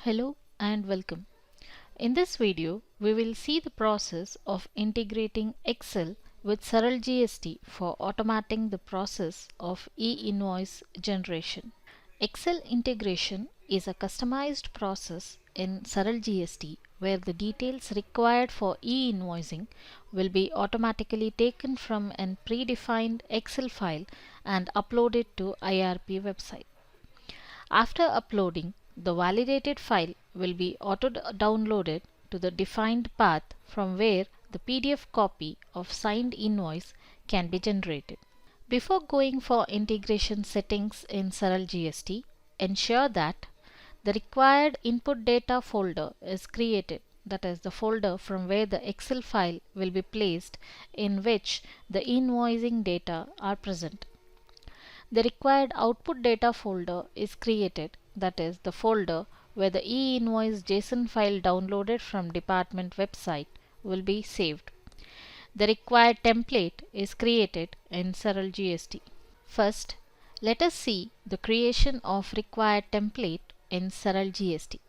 Hello and welcome. In this video, we will see the process of integrating Excel with Saral GST for automating the process of e-invoice generation. Excel integration is a customized process in Saral GST where the details required for e-invoicing will be automatically taken from a predefined Excel file and uploaded to IRP website. After uploading, the validated file will be auto-downloaded to the defined path from where the PDF copy of signed invoice can be generated. Before going for integration settings in Saral GST, ensure that the required input data folder is created, that is the folder from where the Excel file will be placed in which the invoicing data are present. The required output data folder is created, that is the folder where the e-invoice JSON file downloaded from department website will be saved. The required template is created in Saral GST. First, let us see the creation of required template in Saral GST.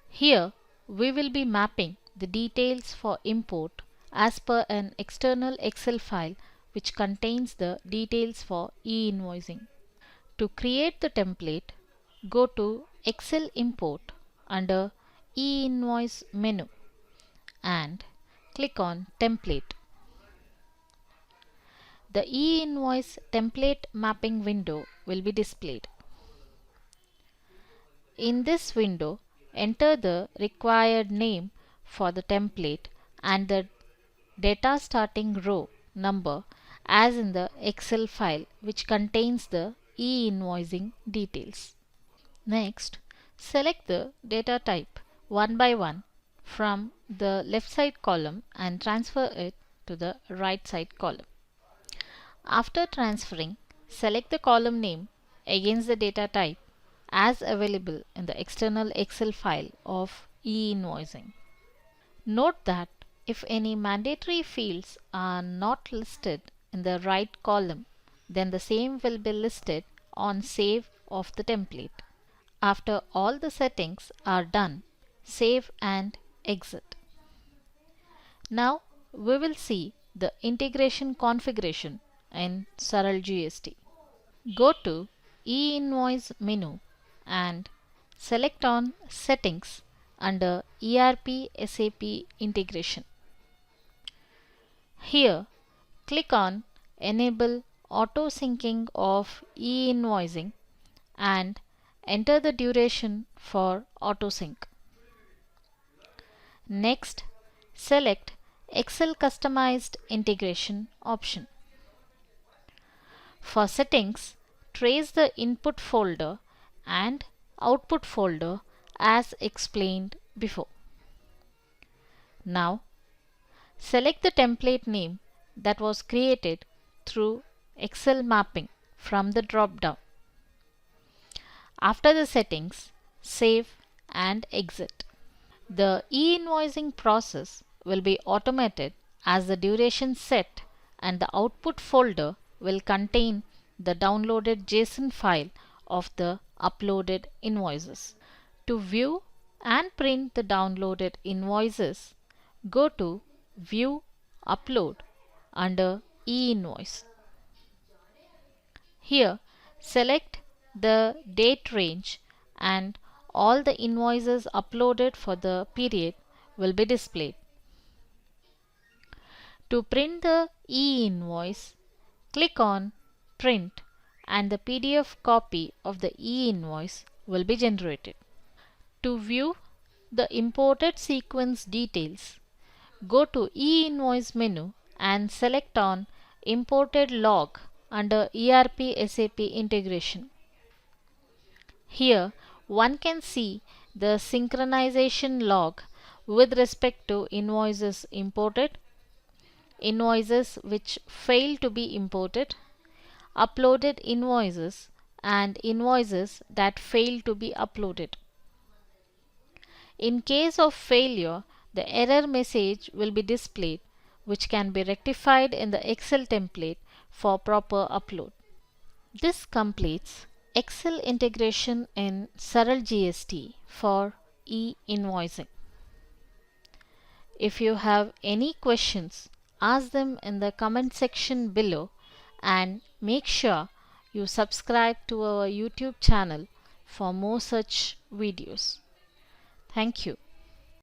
Here, we will be mapping the details for import as per an external Excel file which contains the details for e-invoicing. To create the template, go to Excel Import under e-invoice menu and click on Template. The e-invoice template mapping window will be displayed. In this window, enter the required name for the template and the data starting row number as in the Excel file which contains the e-invoicing details. Next, select the data type one by one from the left side column and transfer it to the right side column. After transferring, select the column name against the data type as available in the external Excel file of e-invoicing. Note that if any mandatory fields are not listed in the right column, then the same will be listed on save of the template. After all the settings are done, save and exit. Now we will see the integration configuration in Saral GST. Go to e-invoice menu and select on Settings under ERP SAP Integration. Here, click on Enable Auto Syncing of e-invoicing and enter the duration for auto sync. Next, select Excel Customized Integration option. For settings, trace the input folder and output folder as explained before. Now, select the template name that was created through Excel mapping from the drop-down. After the settings, save and exit. The e-invoicing process will be automated as the duration set and the output folder will contain the downloaded JSON file of the uploaded invoices. To view and print the downloaded invoices, go to View Upload under e-invoice. Here, select the date range and all the invoices uploaded for the period will be displayed. To print the e-invoice, click on Print and the PDF copy of the e-invoice will be generated. To view the imported sequence details, go to e-invoice menu and select on Imported Log under ERP SAP Integration. Here, one can see the synchronization log with respect to invoices imported, invoices which fail to be imported, uploaded invoices, and invoices that fail to be uploaded. In case of failure, the error message will be displayed, which can be rectified in the Excel template for proper upload. This completes Excel integration in Saral GST for e-invoicing. If you have any questions, ask them in the comment section below, and make sure you subscribe to our YouTube channel for more such videos. Thank you.